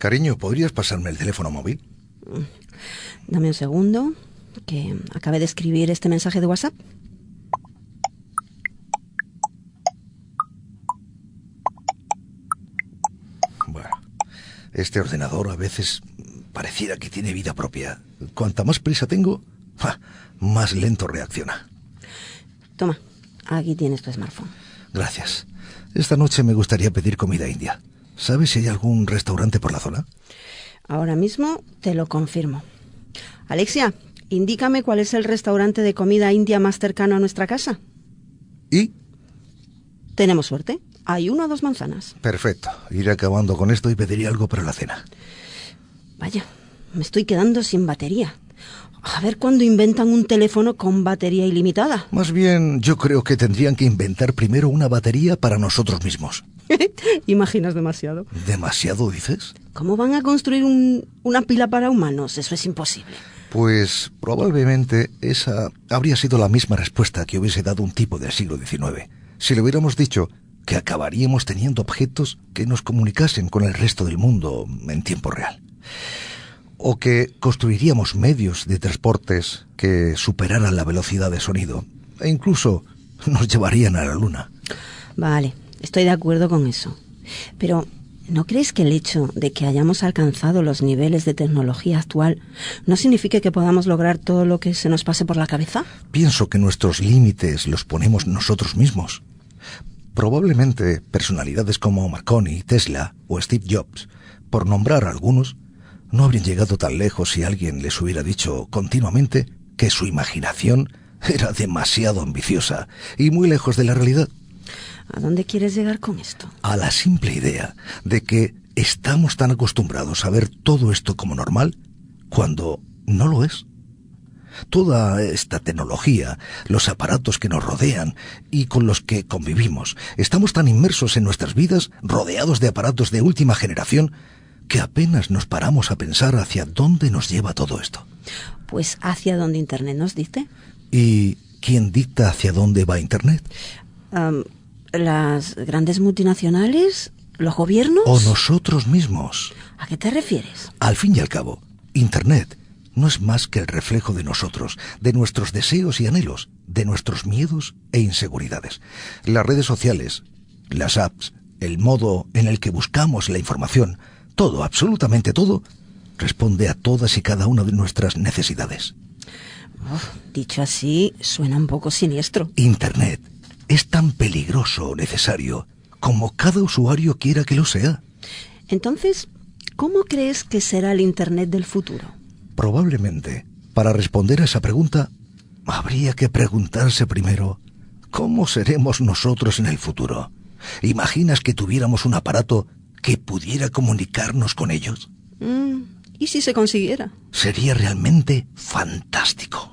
Cariño, ¿podrías pasarme el teléfono móvil? Dame un segundo, que acabé de escribir este mensaje de WhatsApp. Bueno, este ordenador a veces pareciera que tiene vida propia. Cuanta más prisa tengo, más lento reacciona. Toma, aquí tienes tu smartphone. Gracias. Esta noche me gustaría pedir comida india. ¿Sabes si hay algún restaurante por la zona? Ahora mismo te lo confirmo. Alexia, indícame cuál es el restaurante de comida india más cercano a nuestra casa. ¿Y? Tenemos suerte. Hay 1 a 2 manzanas. Perfecto. Iré acabando con esto y pediré algo para la cena. Vaya, me estoy quedando sin batería. A ver cuándo inventan un teléfono con batería ilimitada. Más bien, yo creo que tendrían que inventar primero una batería para nosotros mismos. Imaginas demasiado. ¿Demasiado, dices? ¿Cómo van a construir una pila para humanos? Eso es imposible. Pues probablemente esa habría sido la misma respuesta que hubiese dado un tipo del siglo XIX. Si le hubiéramos dicho que acabaríamos teniendo objetos que nos comunicasen con el resto del mundo en tiempo real. O que construiríamos medios de transportes que superaran la velocidad de sonido. E incluso nos llevarían a la luna. Vale, estoy de acuerdo con eso. Pero, ¿no crees que el hecho de que hayamos alcanzado los niveles de tecnología actual no significa que podamos lograr todo lo que se nos pase por la cabeza? Pienso que nuestros límites los ponemos nosotros mismos. Probablemente personalidades como Marconi, Tesla o Steve Jobs, por nombrar a algunos, no habrían llegado tan lejos si alguien les hubiera dicho continuamente que su imaginación era demasiado ambiciosa y muy lejos de la realidad. ¿A dónde quieres llegar con esto? A la simple idea de que estamos tan acostumbrados a ver todo esto como normal cuando no lo es. Toda esta tecnología, los aparatos que nos rodean y con los que convivimos, estamos tan inmersos en nuestras vidas, rodeados de aparatos de última generación, que apenas nos paramos a pensar hacia dónde nos lleva todo esto. Pues hacia donde Internet nos dice. ¿Y quién dicta hacia dónde va Internet? ¿Las grandes multinacionales? ¿Los gobiernos? ¿O nosotros mismos? ¿A qué te refieres? Al fin y al cabo, Internet no es más que el reflejo de nosotros, de nuestros deseos y anhelos, de nuestros miedos e inseguridades. Las redes sociales, las apps, el modo en el que buscamos la información, todo, absolutamente todo, responde a todas y cada una de nuestras necesidades. Dicho así, suena un poco siniestro. Internet es tan peligroso o necesario como cada usuario quiera que lo sea. Entonces, ¿cómo crees que será el Internet del futuro? Probablemente, para responder a esa pregunta, habría que preguntarse primero, ¿cómo seremos nosotros en el futuro? ¿Imaginas que tuviéramos un aparato que pudiera comunicarnos con ellos? ¿Y si se consiguiera? Sería realmente fantástico.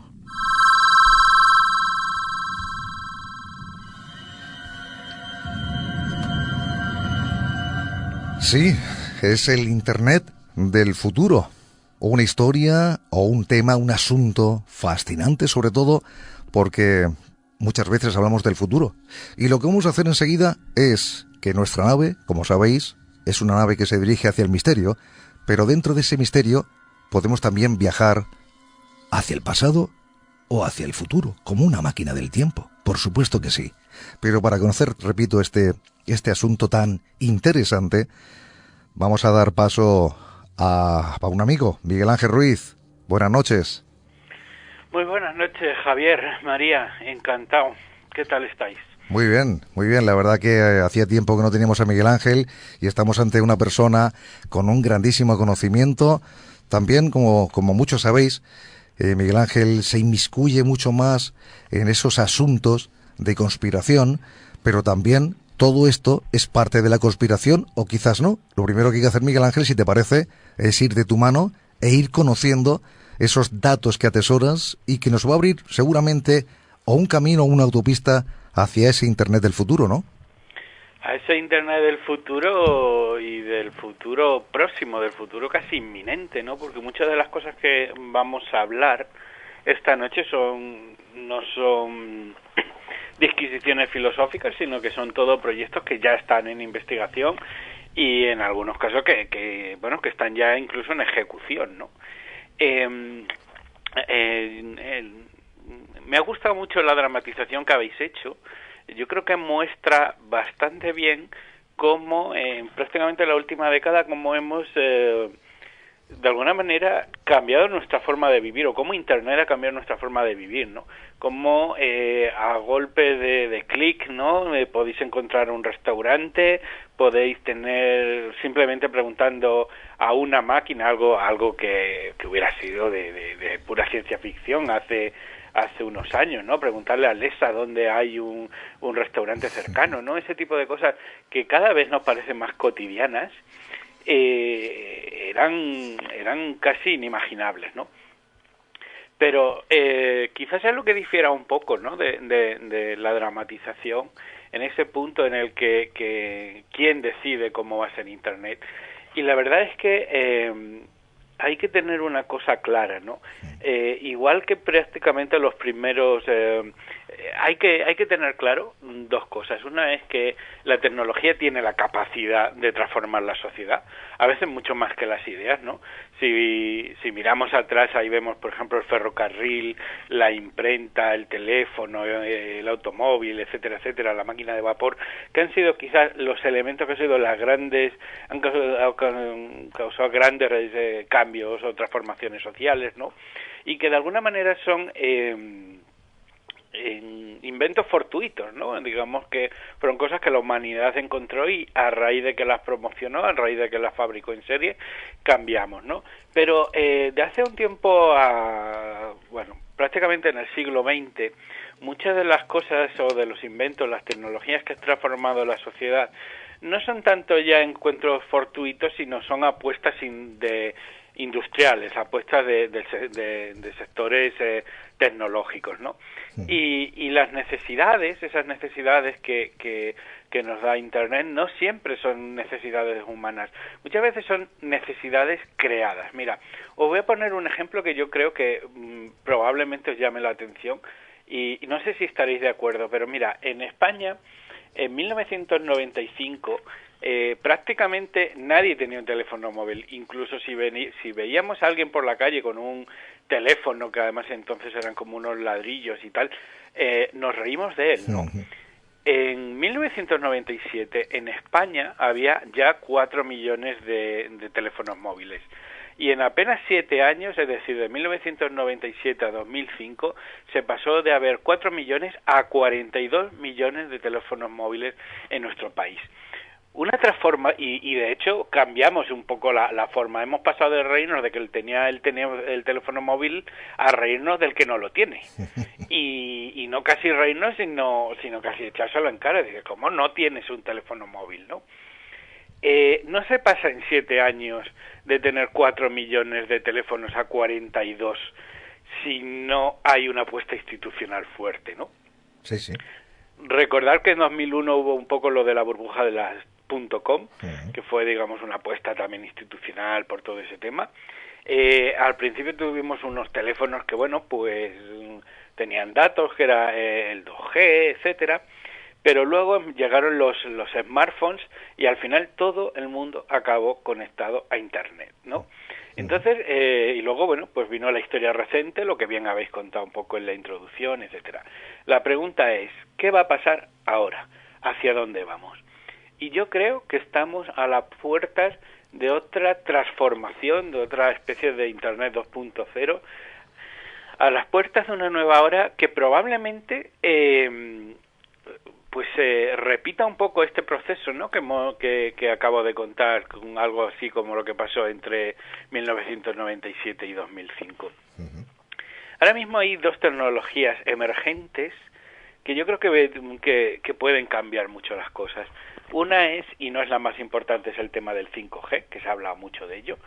Sí, es el Internet del futuro. Una historia o un tema, un asunto fascinante, sobre todo porque muchas veces hablamos del futuro. Y lo que vamos a hacer enseguida es que nuestra nave, como sabéis, es una nave que se dirige hacia el misterio, pero dentro de ese misterio podemos también viajar hacia el pasado o hacia el futuro, como una máquina del tiempo. Por supuesto que sí. Pero para conocer, repito, este asunto tan interesante, vamos a dar paso a un amigo, Miguel Ángel Ruiz. Buenas noches. Muy buenas noches, Javier, María, encantado. ¿Qué tal estáis? Muy bien, muy bien. La verdad que hacía tiempo que no teníamos a Miguel Ángel y estamos ante una persona con un grandísimo conocimiento. También, como muchos sabéis, Miguel Ángel se inmiscuye mucho más en esos asuntos de conspiración, pero también todo esto es parte de la conspiración o quizás no. Lo primero que hay que hacer, Miguel Ángel, si te parece, es ir de tu mano e ir conociendo esos datos que atesoras y que nos va a abrir seguramente o un camino o una autopista hacia ese Internet del futuro, ¿no? A ese Internet del futuro y del futuro próximo, del futuro casi inminente, ¿no? Porque muchas de las cosas que vamos a hablar esta noche no son disquisiciones filosóficas, sino que son todo proyectos que ya están en investigación y en algunos casos que están ya incluso en ejecución, ¿no? Me ha gustado mucho la dramatización que habéis hecho. Yo creo que muestra bastante bien cómo en prácticamente la última década cómo hemos de alguna manera cambiado nuestra forma de vivir, o cómo Internet ha cambiado nuestra forma de vivir, ¿no? Cómo a golpe de clic, ¿no? Podéis encontrar un restaurante, podéis tener, simplemente preguntando a una máquina, algo que hubiera sido de pura ciencia ficción hace unos años, ¿no? Preguntarle a Alexa dónde hay un restaurante cercano, ¿no? Ese tipo de cosas que cada vez nos parecen más cotidianas, eran casi inimaginables, ¿no? Pero quizás es lo que difiera un poco, ¿no? de la dramatización en ese punto en el que quién decide cómo va a ser Internet. Y la verdad es que hay que tener una cosa clara, ¿no? Igual que prácticamente los primeros... hay que tener claro dos cosas. Una es que la tecnología tiene la capacidad de transformar la sociedad, a veces mucho más que las ideas, ¿no? Si miramos atrás, ahí vemos, por ejemplo, el ferrocarril, la imprenta, el teléfono, el automóvil, etcétera, etcétera, la máquina de vapor, que han sido quizás los elementos que han sido han causado grandes cambios o transformaciones sociales, ¿no? Y que de alguna manera son inventos fortuitos, ¿no? Digamos que fueron cosas que la humanidad encontró y a raíz de que las promocionó, a raíz de que las fabricó en serie, cambiamos, ¿no? Pero de hace un tiempo prácticamente en el siglo XX, muchas de las cosas o de los inventos, las tecnologías que han transformado la sociedad, no son tanto ya encuentros fortuitos, sino son apuestas industriales, apuestas de sectores tecnológicos, ¿no? Y las necesidades, esas necesidades que nos da Internet, no siempre son necesidades humanas, muchas veces son necesidades creadas. Mira, os voy a poner un ejemplo que yo creo que probablemente os llame la atención y no sé si estaréis de acuerdo, pero mira, en España, en 1995, prácticamente nadie tenía un teléfono móvil. Incluso si veíamos a alguien por la calle con un teléfono, que además entonces eran como unos ladrillos y tal, nos reímos de él, ¿no? En 1997 en España había ya 4 millones de teléfonos móviles. Y en apenas 7 años, es decir, de 1997 a 2005, se pasó de haber 4 millones a 42 millones de teléfonos móviles en nuestro país. Una transforma y de hecho cambiamos un poco la forma. Hemos pasado de reírnos de que él tenía el teléfono móvil a reírnos del que no lo tiene. Y no casi reírnos, sino casi echárselo en cara. Dice, ¿cómo no tienes un teléfono móvil, no? No se pasa en 7 años de tener 4 millones de teléfonos a 42 si no hay una apuesta institucional fuerte, ¿no? Sí, sí. Recordar que en 2001 hubo un poco lo de la burbuja de las .com, que fue, digamos, una apuesta también institucional por todo ese tema. Al principio tuvimos unos teléfonos que, bueno, pues tenían datos, que era el 2G, etcétera, pero luego llegaron los smartphones y al final todo el mundo acabó conectado a Internet, ¿no? Entonces, y luego, bueno, pues vino la historia reciente, lo que bien habéis contado un poco en la introducción, etcétera. La pregunta es, ¿qué va a pasar ahora? ¿Hacia dónde vamos? Y yo creo que estamos a las puertas de otra transformación, de otra especie de Internet 2.0, a las puertas de una nueva hora que probablemente repita un poco este proceso, ¿no? que acabo de contar, con algo así como lo que pasó entre 1997 y 2005. Ahora mismo hay dos tecnologías emergentes que yo creo que pueden cambiar mucho las cosas. Una es, y no es la más importante, es el tema del 5G, que se ha hablado mucho de ello.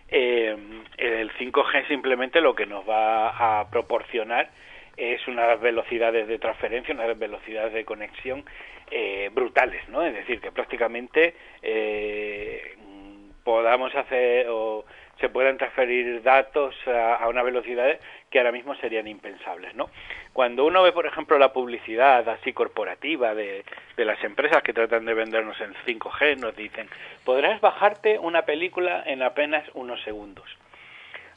El 5G simplemente lo que nos va a proporcionar es unas velocidades de transferencia, unas velocidades de conexión brutales, ¿no? Es decir, que prácticamente podamos hacer o se puedan transferir datos a unas velocidades que ahora mismo serían impensables, ¿no? Cuando uno ve, por ejemplo, la publicidad así corporativa de las empresas que tratan de vendernos en 5G, nos dicen, podrás bajarte una película en apenas unos segundos.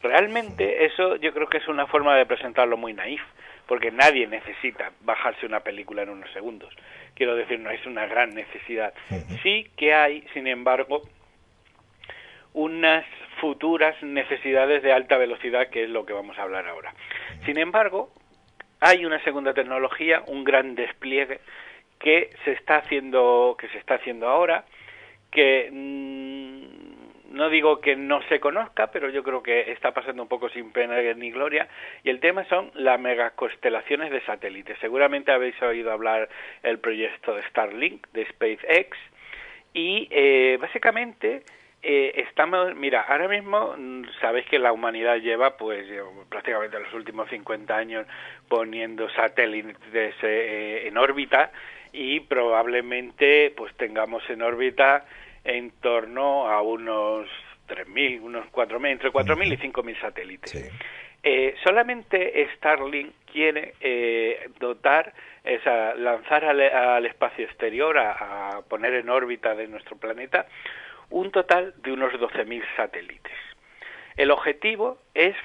Realmente eso yo creo que es una forma de presentarlo muy naif, porque nadie necesita bajarse una película en unos segundos. Quiero decir, no es una gran necesidad. Sí que hay, sin embargo, unas futuras necesidades de alta velocidad, que es lo que vamos a hablar ahora. Sin embargo, hay una segunda tecnología, un gran despliegue que se está haciendo ahora, que no digo que no se conozca, pero yo creo que está pasando un poco sin pena ni gloria, y el tema son las megaconstelaciones de satélites. Seguramente habéis oído hablar del proyecto de Starlink, de SpaceX, y básicamente mira, ahora mismo sabéis que la humanidad lleva pues prácticamente los últimos 50 años poniendo satélites en órbita, y probablemente pues tengamos en órbita en torno a unos 3.000, unos 4.000, entre 4.000 y 5.000 satélites. Sí. Solamente Starlink quiere lanzar al espacio exterior, a poner en órbita de nuestro planeta, un total de unos 12.000 satélites. El objetivo es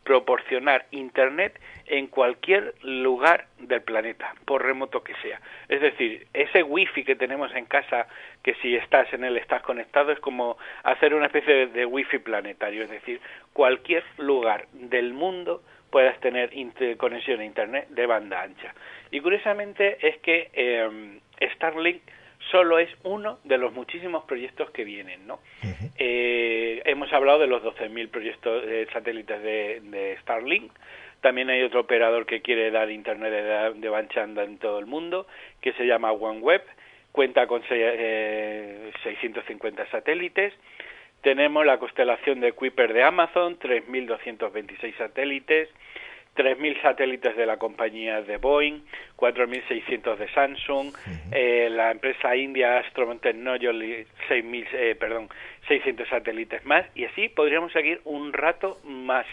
proporcionar Internet en cualquier lugar del planeta, por remoto que sea. Es decir, ese wifi que tenemos en casa, que si estás en él estás conectado, es como hacer una especie de wifi planetario. Es decir, cualquier lugar del mundo puedas tener conexión a Internet de banda ancha. Y curiosamente es que Starlink solo es uno de los muchísimos proyectos que vienen, ¿no? Hemos hablado de los 12.000 proyectos satélites de Starlink. También hay otro operador que quiere dar internet de banda ancha en todo el mundo, que se llama OneWeb. Cuenta con 650 satélites. Tenemos la constelación de Kuiper de Amazon, 3.226 satélites. 3.000 satélites de la compañía de Boeing, 4.600 de Samsung, la empresa india Astro Technology, 600 satélites más, y así podríamos seguir un rato más,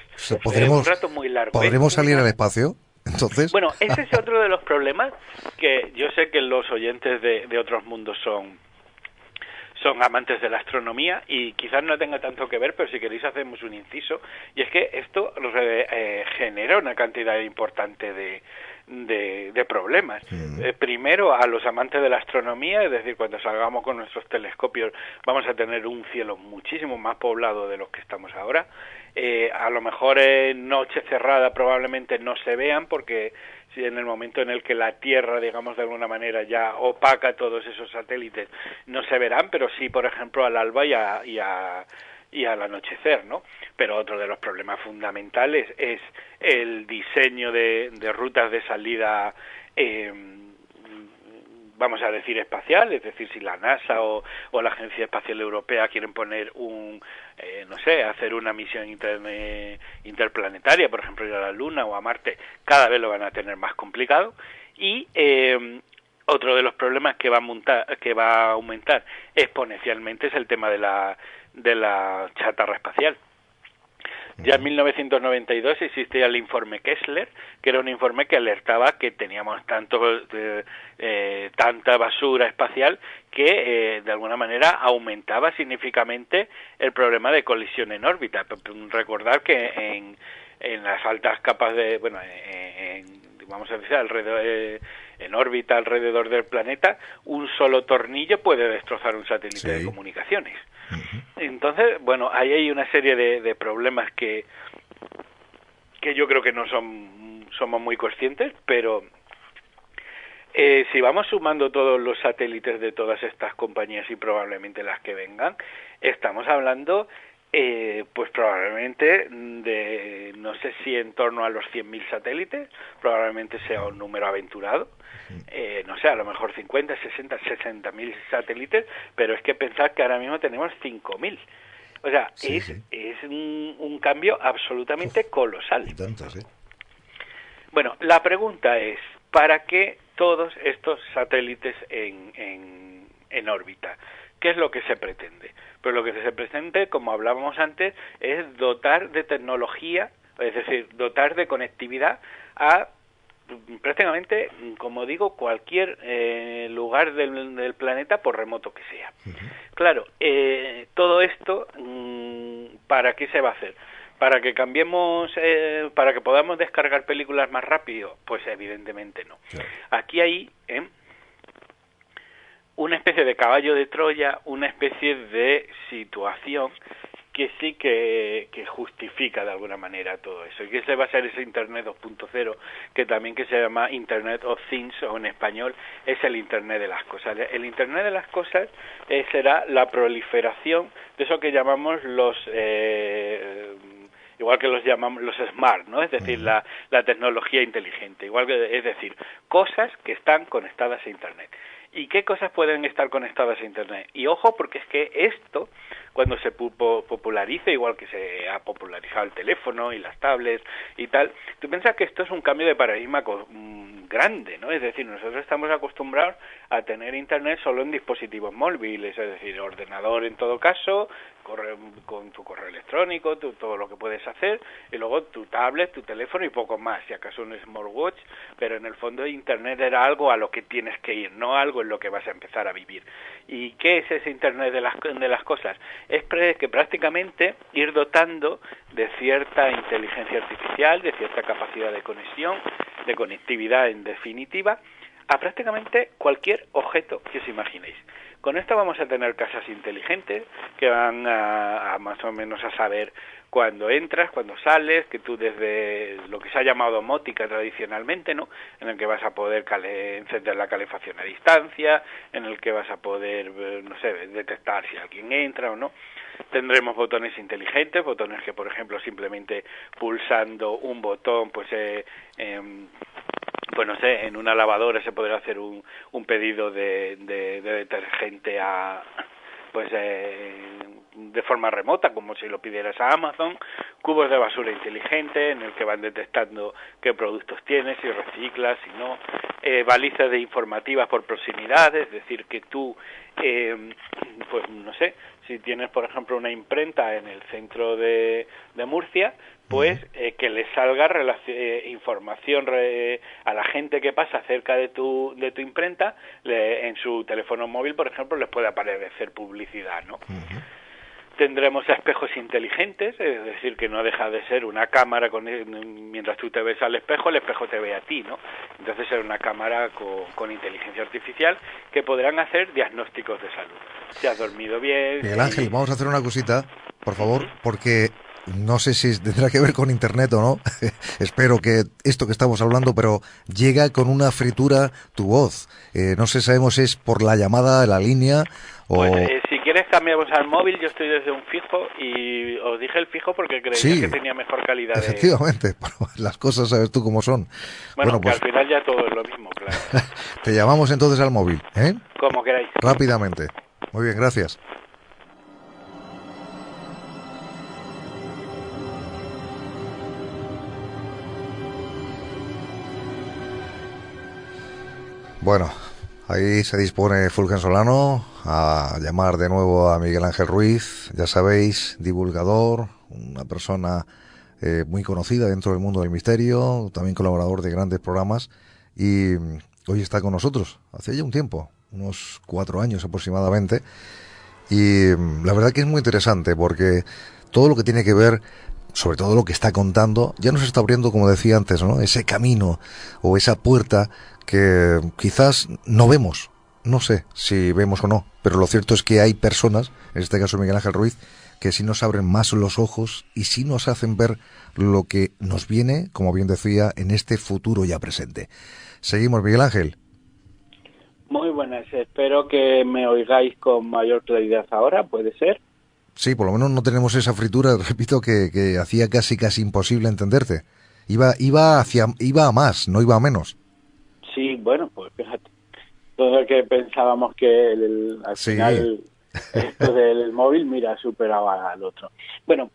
un rato muy largo. ¿Podremos salir al espacio, entonces? Bueno, ese es otro de los problemas, que yo sé que los oyentes de otros mundos son amantes de la astronomía, y quizás no tenga tanto que ver, pero si queréis hacemos un inciso, y es que esto genera una cantidad importante de problemas. Primero, a los amantes de la astronomía, es decir, cuando salgamos con nuestros telescopios vamos a tener un cielo muchísimo más poblado de los que estamos ahora. A lo mejor en noche cerrada probablemente no se vean, porque si en el momento en el que la Tierra, digamos, de alguna manera ya opaca todos esos satélites, no se verán, pero sí, por ejemplo, al alba y al anochecer, ¿no? Pero otro de los problemas fundamentales es el diseño de rutas de salida, vamos a decir, espacial, es decir, si la NASA o la Agencia Espacial Europea quieren poner hacer una misión interplanetaria, por ejemplo, ir a la Luna o a Marte, cada vez lo van a tener más complicado. Y otro de los problemas que va a aumentar exponencialmente es el tema de la chatarra espacial. Ya en 1992 existía el informe Kessler, que era un informe que alertaba que teníamos tanta basura espacial que de alguna manera aumentaba significativamente el problema de colisión en órbita. Recordar que en las altas capas vamos a decir, en órbita alrededor del planeta, un solo tornillo puede destrozar un satélite de comunicaciones. Entonces, bueno, ahí hay una serie de problemas que yo creo que no somos muy conscientes, pero si vamos sumando todos los satélites de todas estas compañías y probablemente las que vengan, estamos hablando pues probablemente de, no sé si en torno a los 100.000 satélites, probablemente sea un número aventurado, no sé, a lo mejor 50, 60, 60.000 satélites, pero es que pensad que ahora mismo tenemos 5.000. O sea, es un cambio absolutamente colosal. Bueno, la pregunta es, ¿para qué todos estos satélites en órbita? ¿qué es lo que se pretende? Pues lo que se pretende, como hablábamos antes, es dotar de tecnología, es decir, dotar de conectividad a prácticamente, como digo, cualquier lugar del planeta, por remoto que sea. Claro, todo esto, ¿para qué se va a hacer? ¿Para que cambiemos, para que podamos descargar películas más rápido? Pues evidentemente no. Claro. Aquí hay una especie de caballo de Troya, una especie de situación que sí que justifica de alguna manera todo eso. Y que ese va a ser ese Internet 2.0, que también que se llama Internet of Things, o en español es el Internet de las cosas. El Internet de las cosas será la proliferación de eso que llamamos los... igual que los llamamos los smart, ¿no? Es decir, la tecnología inteligente, igual que, es decir, cosas que están conectadas a Internet. ¿Y qué cosas pueden estar conectadas a Internet? Y ojo, porque es que esto, cuando se popularice, igual que se ha popularizado el teléfono y las tablets y tal, tú piensas que esto es un cambio de paradigma grande, ¿no? Es decir, nosotros estamos acostumbrados a tener Internet solo en dispositivos móviles, es decir, ordenador en todo caso, con tu correo electrónico, todo lo que puedes hacer, y luego tu tablet, tu teléfono y poco más, si acaso un smartwatch, pero en el fondo Internet era algo a lo que tienes que ir, no algo en lo que vas a empezar a vivir. ¿Y qué es ese Internet de las cosas? Es que prácticamente ir dotando de cierta inteligencia artificial, de cierta capacidad de conexión, de conectividad en definitiva, a prácticamente cualquier objeto que os imaginéis. Con esto vamos a tener casas inteligentes que van a más o menos a saber cuándo entras, cuándo sales, que tú desde lo que se ha llamado domótica tradicionalmente, ¿no? En el que vas a poder encender la calefacción a distancia, en el que vas a poder, no sé, detectar si alguien entra o no. Tendremos botones inteligentes, botones que, por ejemplo, simplemente pulsando un botón, pues no sé, en una lavadora se podrá hacer un pedido de detergente de forma remota, como si lo pidieras a Amazon, cubos de basura inteligente en el que van detectando qué productos tienes, si reciclas, si no, balizas de informativas por proximidad, es decir, que tú, pues no sé, si tienes, por ejemplo, una imprenta en el centro de Murcia, pues que le salga información a la gente que pasa cerca de tu imprenta, en su teléfono móvil, por ejemplo, les puede aparecer publicidad, ¿no? Tendremos espejos inteligentes, es decir, que no deja de ser una cámara mientras tú te ves al espejo, el espejo te ve a ti, ¿no? Entonces es una cámara con inteligencia artificial que podrán hacer diagnósticos de salud. Si has dormido bien... Miguel Ángel, vamos a hacer una cosita, por favor, porque no sé si tendrá que ver con Internet o no. Espero que esto que estamos hablando, pero llega con una fritura tu voz. No sé, sabemos si es por la llamada, la línea o... Pues, si quieres cambiamos al móvil, yo estoy desde un fijo y os dije el fijo porque creía que tenía mejor calidad. Efectivamente, las cosas sabes tú cómo son. Bueno, pues, que al final ya todo es lo mismo, claro. Te llamamos entonces al móvil, ¿eh? Como queráis. Rápidamente. Muy bien, gracias. Bueno, ahí se dispone Fulgen Solano a llamar de nuevo a Miguel Ángel Ruiz, ya sabéis, divulgador, una persona muy conocida dentro del mundo del misterio, también colaborador de grandes programas, y hoy está con nosotros, hace ya un tiempo, unos 4 años aproximadamente, y la verdad que es muy interesante porque todo lo que tiene que ver, sobre todo lo que está contando, ya nos está abriendo, como decía antes, ¿no? Ese camino o esa puerta que quizás no vemos, no sé si vemos o no, pero lo cierto es que hay personas, en este caso Miguel Ángel Ruiz, que sí nos abren más los ojos y sí nos hacen ver lo que nos viene, como bien decía, en este futuro ya presente. Seguimos, Miguel Ángel. Muy buenas, espero que me oigáis con mayor claridad ahora, ¿puede ser? Sí, por lo menos no tenemos esa fritura, repito, que hacía casi imposible entenderte. Iba a más, no iba a menos. Sí, bueno, pues fíjate. Entonces que pensábamos que al final esto del móvil, mira, superaba al otro. Bueno,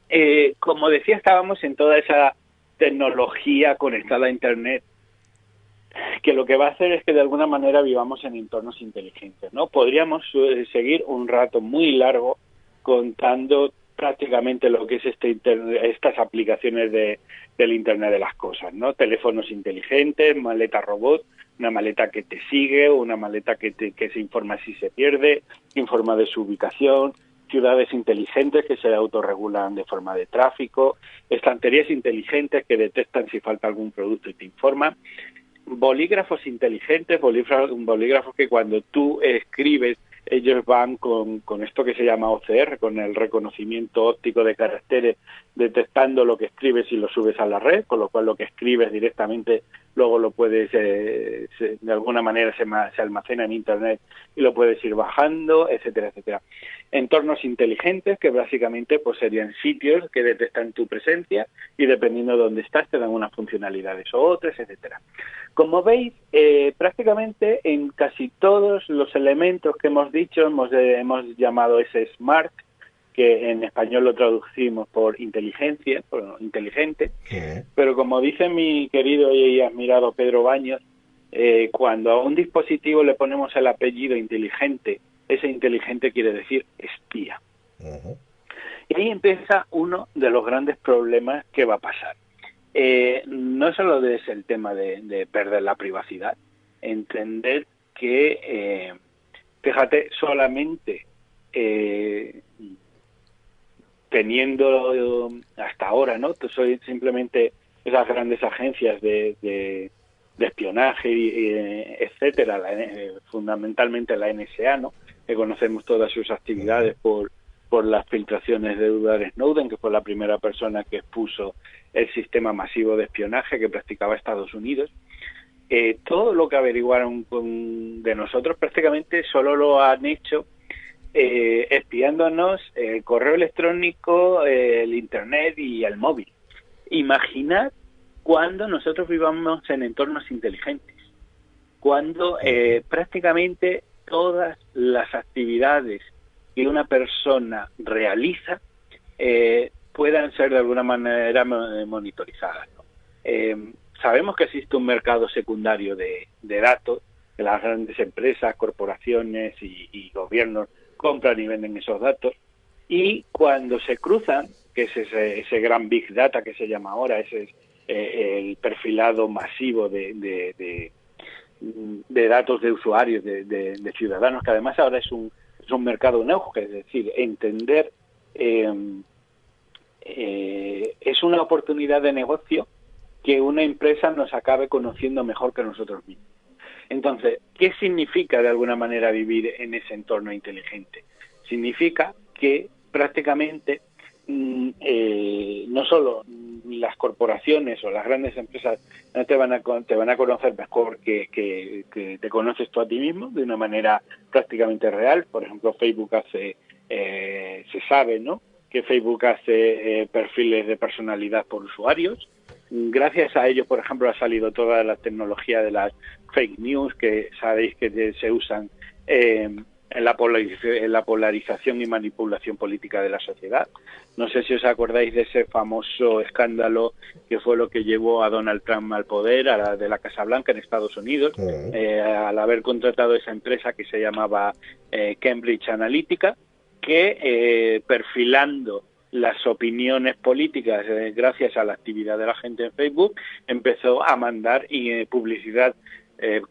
como decía, estábamos en toda esa tecnología conectada a Internet que lo que va a hacer es que de alguna manera vivamos en entornos inteligentes, ¿no? Podríamos seguir un rato muy largo contando prácticamente lo que es estas aplicaciones del Internet de las cosas, ¿no? Teléfonos inteligentes, maleta robot, una maleta que te sigue, una maleta que se informa si se pierde, informa de su ubicación, ciudades inteligentes que se autorregulan de forma de tráfico, estanterías inteligentes que detectan si falta algún producto y te informan, bolígrafos inteligentes, bolígrafos que cuando tú escribes, ellos van con esto que se llama OCR, con el reconocimiento óptico de caracteres, detectando lo que escribes y lo subes a la red, con lo cual lo que escribes directamente luego lo puedes, de alguna manera se almacena en Internet y lo puedes ir bajando, etcétera, etcétera. Entornos inteligentes, que básicamente pues serían sitios que detectan tu presencia y dependiendo de dónde estás te dan unas funcionalidades u otras, etcétera. Como veis, prácticamente en casi todos los elementos que hemos dicho, hemos llamado ese SMART, que en español lo traducimos por inteligencia, por inteligente, pero como dice mi querido y admirado Pedro Baños, cuando a un dispositivo le ponemos el apellido inteligente, ese inteligente quiere decir espía. Y ahí empieza uno de los grandes problemas que va a pasar. No solo es el tema de perder la privacidad, entender que, fíjate, solamente teniendo hasta ahora, ¿no? Soy simplemente esas grandes agencias de espionaje, etcétera, fundamentalmente la NSA, ¿no? Que conocemos todas sus actividades por las filtraciones de Edward Snowden, que fue la primera persona que expuso el sistema masivo de espionaje que practicaba Estados Unidos. Todo lo que averiguaron de nosotros prácticamente solo lo han hecho espiándonos el correo electrónico, el Internet y el móvil. Imaginad cuando nosotros vivamos en entornos inteligentes, cuando prácticamente todas las actividades que una persona realiza puedan ser de alguna manera monitorizadas, ¿no? Sabemos que existe un mercado secundario de datos, que las grandes empresas, corporaciones y gobiernos compran y venden esos datos, y cuando se cruzan, que es ese gran Big Data que se llama ahora, ese es el perfilado masivo de datos de usuarios, de ciudadanos, que además ahora es un mercado en auge, es decir, entender es una oportunidad de negocio que una empresa nos acabe conociendo mejor que nosotros mismos. Entonces, ¿qué significa de alguna manera vivir en ese entorno inteligente? Significa que prácticamente no solo las corporaciones o las grandes empresas no te van a conocer mejor que te conoces tú a ti mismo de una manera prácticamente real. Por ejemplo, Facebook se sabe, ¿no?, que Facebook hace perfiles de personalidad por usuarios. Gracias a ello, por ejemplo, ha salido toda la tecnología de las fake news, que sabéis que se usan en la polarización y manipulación política de la sociedad. No sé si os acordáis de ese famoso escándalo que fue lo que llevó a Donald Trump al poder, de la Casa Blanca en Estados Unidos, al haber contratado esa empresa que se llamaba Cambridge Analytica, que perfilando las opiniones políticas gracias a la actividad de la gente en Facebook, empezó a mandar publicidad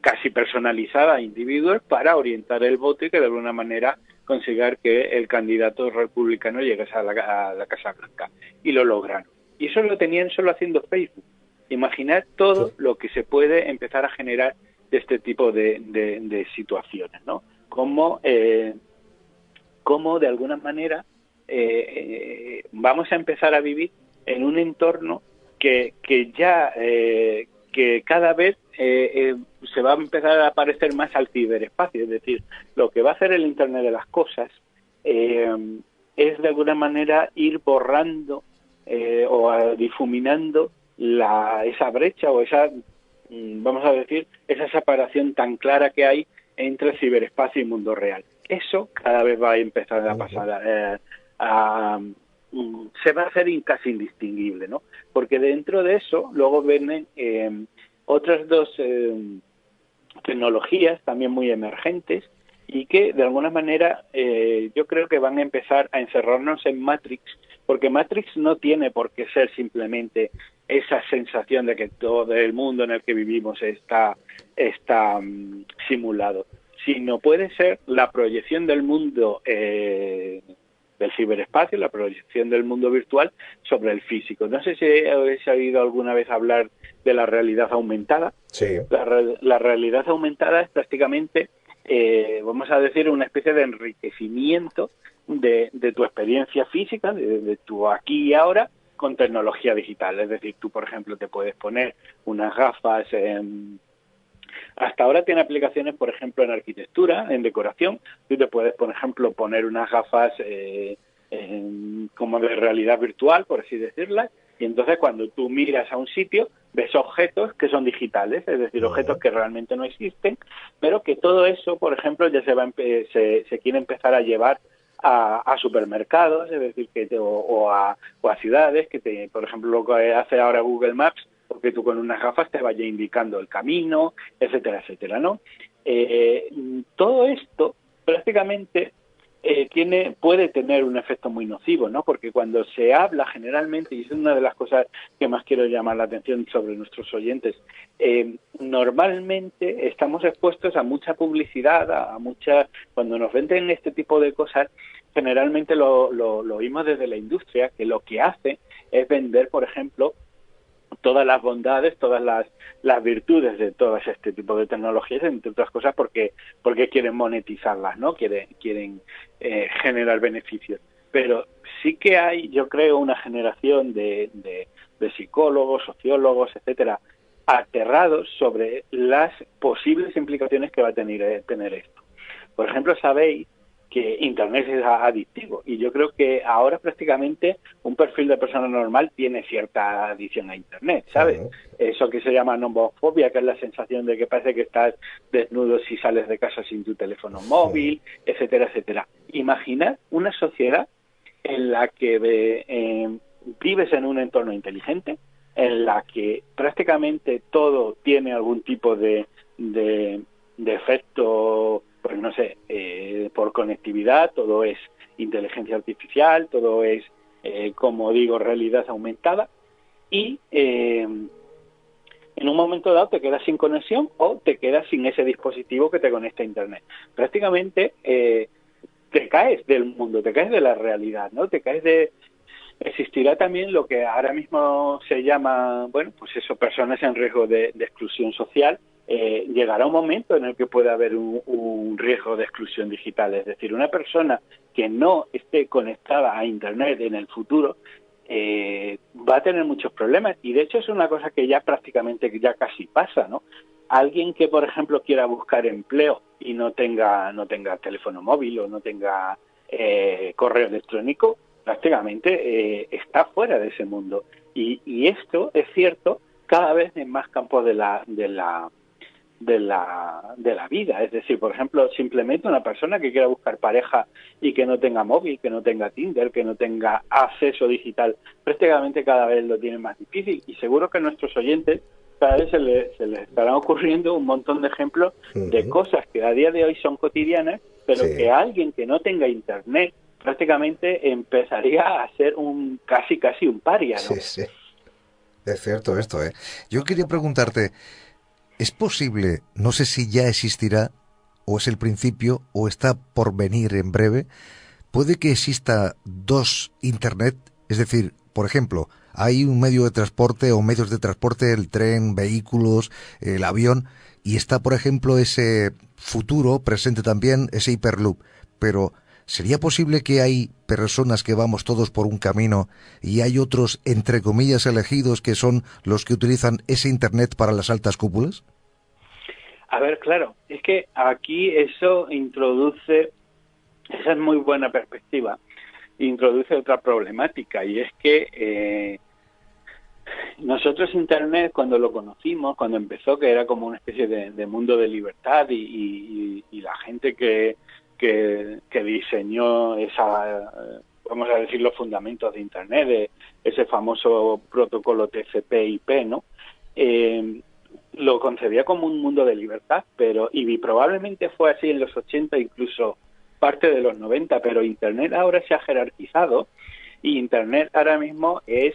casi personalizada a individuos para orientar el voto y que de alguna manera conseguir que el candidato republicano llegase a la Casa Blanca. Y lo lograron. Y eso lo tenían solo haciendo Facebook. Imaginad todo lo que se puede empezar a generar de este tipo de situaciones, ¿no? Como de alguna manera vamos a empezar a vivir en un entorno que cada vez se va a empezar a parecer más al ciberespacio. Es decir, lo que va a hacer el Internet de las cosas es de alguna manera ir borrando o difuminando esa brecha o esa, vamos a decir, esa separación tan clara que hay entre ciberespacio y mundo real. Eso cada vez va a empezar a pasar se va a hacer casi indistinguible, ¿no? Porque dentro de eso luego vienen otras dos tecnologías también muy emergentes y que de alguna manera yo creo que van a empezar a encerrarnos en Matrix, porque Matrix no tiene por qué ser simplemente esa sensación de que todo el mundo en el que vivimos está simulado, sino puede ser la proyección del mundo del ciberespacio, la proyección del mundo virtual sobre el físico. No sé si habéis oído alguna vez hablar de la realidad aumentada. Sí. La realidad aumentada es prácticamente, vamos a decir, una especie de enriquecimiento de tu experiencia física, de tu aquí y ahora, con tecnología digital. Es decir, tú, por ejemplo, te puedes poner unas gafas. Hasta ahora tiene aplicaciones, por ejemplo, en arquitectura, en decoración. Tú te puedes, por ejemplo, poner unas gafas como de realidad virtual, por así decirlas, y entonces cuando tú miras a un sitio, ves objetos que son digitales, es decir, objetos que realmente no existen, pero que todo eso, por ejemplo, ya se quiere empezar a llevar a supermercados, es decir, o a ciudades, por ejemplo, lo que hace ahora Google Maps, porque tú con unas gafas te vaya indicando el camino, etcétera, etcétera, ¿no? Todo esto prácticamente puede tener un efecto muy nocivo, ¿no? Porque cuando se habla generalmente, y es una de las cosas que más quiero llamar la atención sobre nuestros oyentes, normalmente estamos expuestos a mucha publicidad, cuando nos venden este tipo de cosas, generalmente lo oímos desde la industria, que lo que hace es vender, por ejemplo, todas las bondades, todas las virtudes de todo este tipo de tecnologías, entre otras cosas porque quieren monetizarlas, ¿no? Quieren generar beneficios. Pero sí que hay, yo creo, una generación de psicólogos, sociólogos, etcétera, aterrados sobre las posibles implicaciones que va a tener esto. Por ejemplo, sabéis que Internet es adictivo y yo creo que ahora prácticamente un perfil de persona normal tiene cierta adicción a Internet, ¿sabes? Uh-huh. Eso que se llama nomofobia, que es la sensación de que parece que estás desnudo si sales de casa sin tu teléfono móvil, etcétera, etcétera. Imaginad una sociedad en la que vives en un entorno inteligente, en la que prácticamente todo tiene algún tipo de efecto, pues no sé, por conectividad, todo es inteligencia artificial, todo es, como digo, realidad aumentada, y en un momento dado te quedas sin conexión o te quedas sin ese dispositivo que te conecta a Internet. Prácticamente te caes del mundo, te caes de la realidad, ¿no? Existirá también lo que ahora mismo se llama, bueno, pues eso, personas en riesgo de exclusión social. Llegará un momento en el que pueda haber un riesgo de exclusión digital, es decir, una persona que no esté conectada a Internet en el futuro va a tener muchos problemas, y de hecho es una cosa que ya prácticamente ya casi pasa, ¿no? Alguien que, por ejemplo, quiera buscar empleo y no tenga teléfono móvil o no tenga correo electrónico, prácticamente está fuera de ese mundo, y esto es cierto cada vez en más campos de la vida. Es decir, por ejemplo, simplemente una persona que quiera buscar pareja y que no tenga móvil, que no tenga Tinder, que no tenga acceso digital, prácticamente cada vez lo tiene más difícil, y seguro que a nuestros oyentes cada vez se les estarán ocurriendo un montón de ejemplos de cosas que a día de hoy son cotidianas, pero que alguien que no tenga Internet prácticamente empezaría a ser casi un paria, ¿no? Sí. Es cierto esto, ¿eh? Yo quería preguntarte, ¿es posible, no sé si ya existirá, o es el principio, o está por venir en breve, puede que exista dos Internet? Es decir, por ejemplo, hay un medio de transporte o medios de transporte, el tren, vehículos, el avión, y está, por ejemplo, ese futuro presente también, ese Hyperloop. Pero ¿sería posible que hay personas que vamos todos por un camino y hay otros, entre comillas, elegidos que son los que utilizan ese Internet para las altas cúpulas? A ver, claro, es que aquí esa es muy buena perspectiva, introduce otra problemática, y es que nosotros Internet, cuando lo conocimos, cuando empezó, que era como una especie de mundo de libertad, y la gente que diseñó vamos a decir, los fundamentos de Internet, de ese famoso protocolo TCP/IP, ¿no? lo concebía como un mundo de libertad, y probablemente fue así en los 80, incluso parte de los 90, pero Internet ahora se ha jerarquizado y Internet ahora mismo es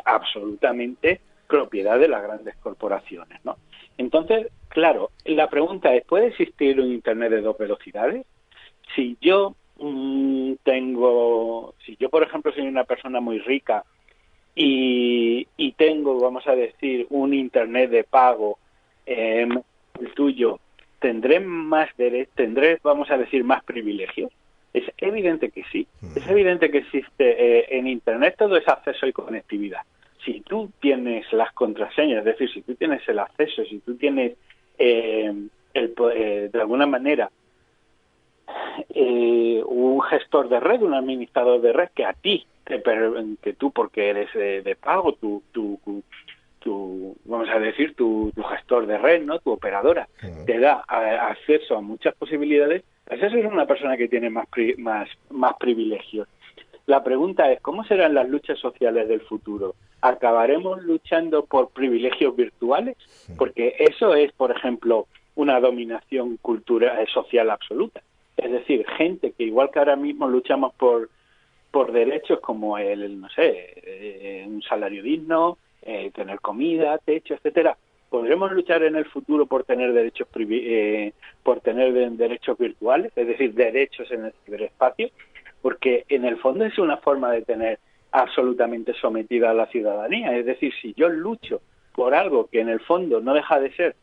absolutamente propiedad de las grandes corporaciones, ¿no? Entonces, claro, la pregunta es, ¿puede existir un Internet de dos velocidades? Si yo por ejemplo, soy una persona muy rica y tengo, vamos a decir, un Internet de pago, el tuyo, ¿tendré, vamos a decir, más privilegios? Es evidente que sí. Es evidente que existe en Internet todo ese acceso y conectividad. Si tú tienes las contraseñas, es decir, si tú tienes el acceso, si tú tienes, de alguna manera, un gestor de red, un administrador de red que a ti, que tú porque eres de pago, vamos a decir, tu gestor de red, ¿no? Tu operadora, te da acceso a muchas posibilidades, pues eso es una persona que tiene más privilegios. La pregunta es, ¿cómo serán las luchas sociales del futuro? ¿Acabaremos luchando por privilegios virtuales? Porque eso es, por ejemplo, una dominación cultural social absoluta. Es decir, gente que igual que ahora mismo luchamos por derechos como un salario digno, tener comida, techo, etcétera, ¿podremos luchar en el futuro por tener derechos derechos virtuales, es decir, derechos en el ciberespacio? Porque en el fondo es una forma de tener absolutamente sometida a la ciudadanía. Es decir, si yo lucho por algo que en el fondo no deja de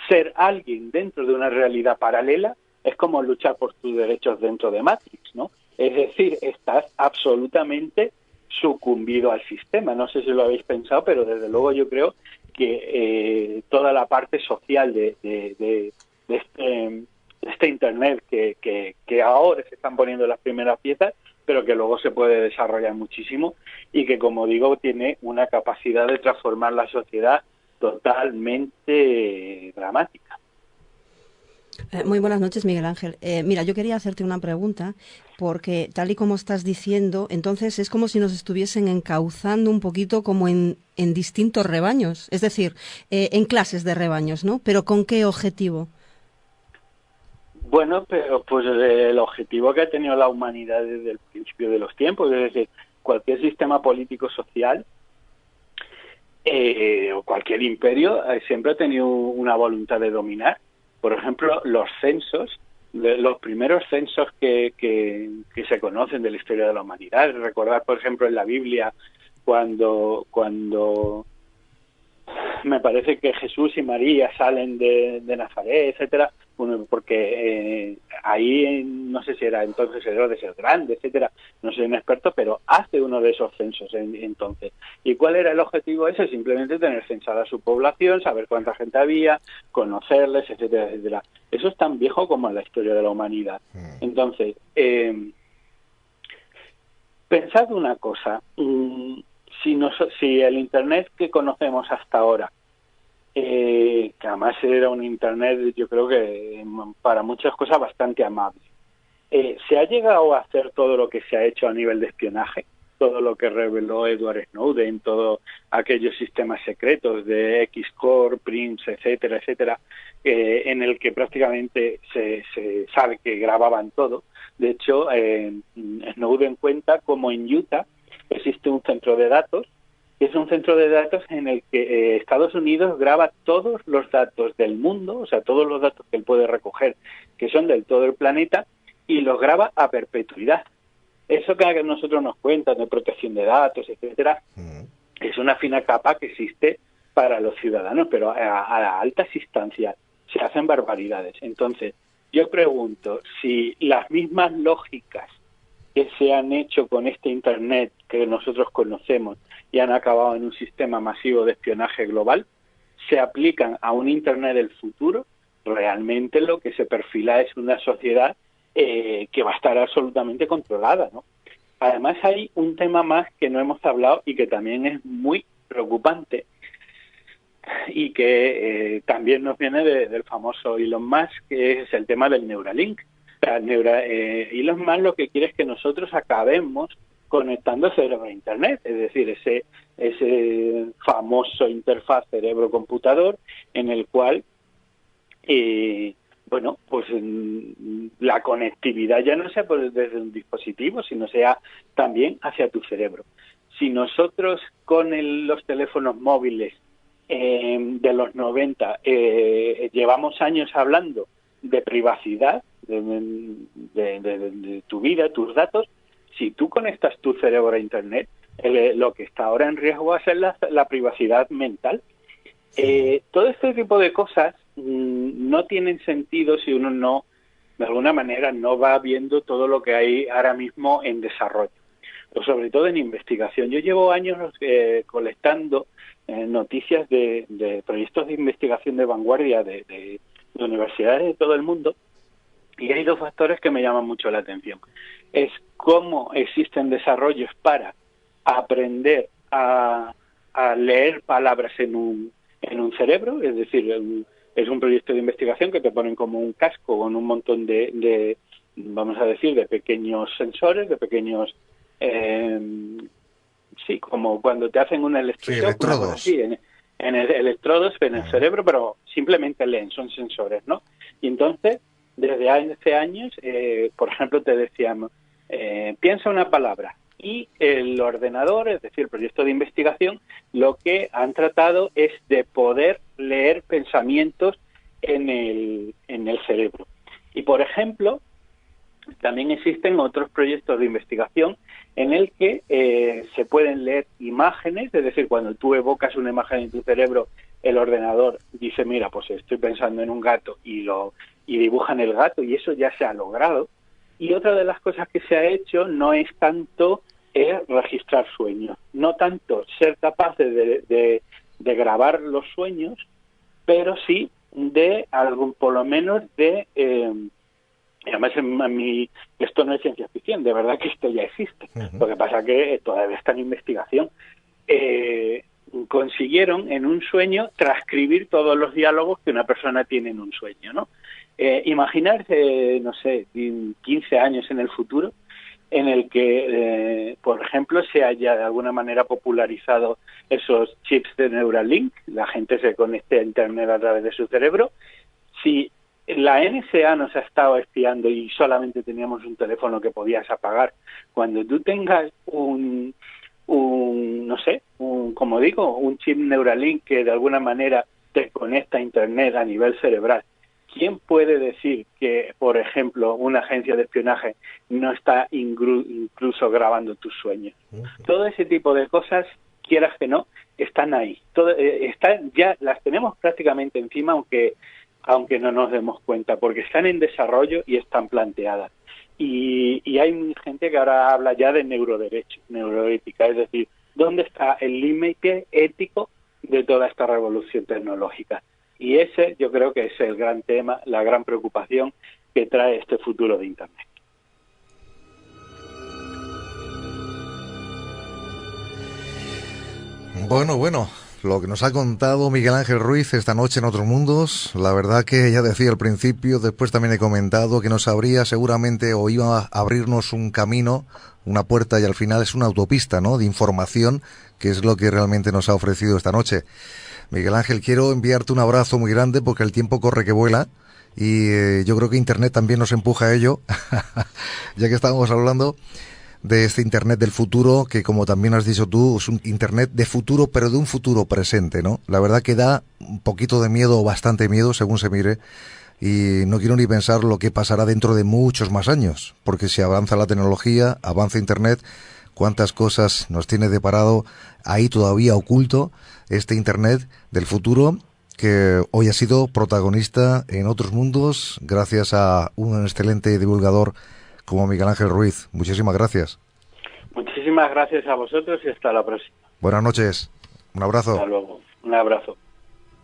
ser alguien dentro de una realidad paralela, es como luchar por tus derechos dentro de Matrix, ¿no? Es decir, estás absolutamente sucumbido al sistema. No sé si lo habéis pensado, pero desde luego yo creo que toda la parte social de este Internet que ahora se están poniendo las primeras piezas, pero que luego se puede desarrollar muchísimo y que, como digo, tiene una capacidad de transformar la sociedad totalmente dramática. Muy buenas noches, Miguel Ángel. Mira, yo quería hacerte una pregunta, porque tal y como estás diciendo, entonces es como si nos estuviesen encauzando un poquito como en distintos rebaños, es decir, en clases de rebaños, ¿no? ¿Pero con qué objetivo? Bueno, pero pues el objetivo que ha tenido la humanidad desde el principio de los tiempos, es decir, cualquier sistema político social o cualquier imperio siempre ha tenido una voluntad de dominar. Por ejemplo, los censos, los primeros censos que se conocen de la historia de la humanidad. Recordar, por ejemplo, en la Biblia, cuando me parece que Jesús y María salen de Nazaret, etcétera, bueno, porque ahí no sé si era entonces Herodes el Grande, etcétera, no soy un experto, pero hace uno de esos censos entonces. ¿Y cuál era el objetivo ese? Simplemente tener censada su población, saber cuánta gente había, conocerles, etcétera, etcétera. Eso es tan viejo como en la historia de la humanidad. Entonces, pensad una cosa, si el Internet que conocemos hasta ahora, que además era un Internet, yo creo que para muchas cosas bastante amable, se ha llegado a hacer todo lo que se ha hecho a nivel de espionaje, todo lo que reveló Edward Snowden, todos aquellos sistemas secretos de X-Corp, Prince, etcétera, etcétera, en el que prácticamente se sabe que grababan todo. De hecho, Snowden cuenta como en Utah existe un centro de datos, que es un centro de datos en el que Estados Unidos graba todos los datos del mundo, o sea, todos los datos que él puede recoger, que son del todo el planeta, y los graba a perpetuidad. Eso que a nosotros nos cuentan de protección de datos, etcétera, es una fina capa que existe para los ciudadanos, pero a altas instancias se hacen barbaridades. Entonces, yo pregunto si las mismas lógicas que se han hecho con este Internet que nosotros conocemos y han acabado en un sistema masivo de espionaje global, se aplican a un Internet del futuro. Realmente lo que se perfila es una sociedad que va a estar absolutamente controlada, ¿no? Además hay un tema más que no hemos hablado y que también es muy preocupante y que también nos viene del famoso Elon Musk, que es el tema del Neuralink. Elon Musk lo que quiere es que nosotros acabemos conectando el cerebro a Internet, es decir, ese famoso interfaz cerebro-computador en el cual, pues la conectividad ya no sea desde un dispositivo, sino sea también hacia tu cerebro. Si nosotros con los teléfonos móviles de los 90 llevamos años hablando de privacidad, de tu vida, tus datos, si tú conectas tu cerebro a Internet, lo que está ahora en riesgo va a ser la privacidad mental. Todo este tipo de cosas no tienen sentido si uno no, de alguna manera, no va viendo todo lo que hay ahora mismo en desarrollo, pero sobre todo en investigación. Yo llevo años colectando noticias de proyectos de investigación de vanguardia de universidades de todo el mundo, y hay dos factores que me llaman mucho la atención. Es cómo existen desarrollos para aprender a leer palabras en un cerebro, es decir, es un proyecto de investigación que te ponen como un casco con un montón de vamos a decir, de pequeños sensores, de pequeños, como cuando te hacen un electroshock, electrodos. En el electrodos en el cerebro, pero simplemente leen, son sensores, ¿no? Y entonces, desde hace años, por ejemplo, te decíamos, piensa una palabra, y el ordenador, es decir, el proyecto de investigación, lo que han tratado es de poder leer pensamientos en el cerebro. Y, por ejemplo, también existen otros proyectos de investigación en el que se pueden leer imágenes, es decir, cuando tú evocas una imagen en tu cerebro, el ordenador dice, mira, pues estoy pensando en un gato, y dibujan el gato, y eso ya se ha logrado. Y otra de las cosas que se ha hecho no es tanto registrar sueños, no tanto ser capaz de grabar los sueños, pero sí por lo menos además esto no es ciencia ficción, de verdad que esto ya existe. Uh-huh. Lo que pasa que todavía está en investigación. Consiguieron en un sueño transcribir todos los diálogos que una persona tiene en un sueño, ¿no? Imaginarse, 15 años en el futuro, en el que, por ejemplo, se haya de alguna manera popularizado esos chips de Neuralink, la gente se conecte a Internet a través de su cerebro. Si la NSA nos ha estado espiando y solamente teníamos un teléfono que podías apagar, cuando tú tengas un chip Neuralink que de alguna manera te conecta a Internet a nivel cerebral, ¿quién puede decir que, por ejemplo, una agencia de espionaje no está incluso grabando tus sueños? Todo ese tipo de cosas, quieras que no, están ahí. Ya las tenemos prácticamente encima, aunque no nos demos cuenta, porque están en desarrollo y están planteadas. Y hay gente que ahora habla ya de neuroderecho, neuroética, es decir, ¿dónde está el límite ético de toda esta revolución tecnológica? Y ese yo creo que es el gran tema, la gran preocupación que trae este futuro de Internet. Bueno, lo que nos ha contado Miguel Ángel Ruiz esta noche en Otros Mundos, la verdad que ya decía al principio, después también he comentado que nos abría seguramente o iba a abrirnos un camino, una puerta, y al final es una autopista, ¿no?, de información, que es lo que realmente nos ha ofrecido esta noche. Miguel Ángel, quiero enviarte un abrazo muy grande porque el tiempo corre que vuela y yo creo que Internet también nos empuja a ello, ya que estábamos hablando de este Internet del futuro, que como también has dicho tú, es un Internet de futuro, pero de un futuro presente, ¿no? La verdad que da un poquito de miedo, o bastante miedo, según se mire, y no quiero ni pensar lo que pasará dentro de muchos más años, porque si avanza la tecnología, avanza Internet, cuántas cosas nos tiene deparado ahí todavía oculto este Internet del futuro, que hoy ha sido protagonista en Otros Mundos gracias a un excelente divulgador como Miguel Ángel Ruiz. Muchísimas gracias. Muchísimas gracias a vosotros y hasta la próxima. Buenas noches. Un abrazo. Hasta luego. Un abrazo.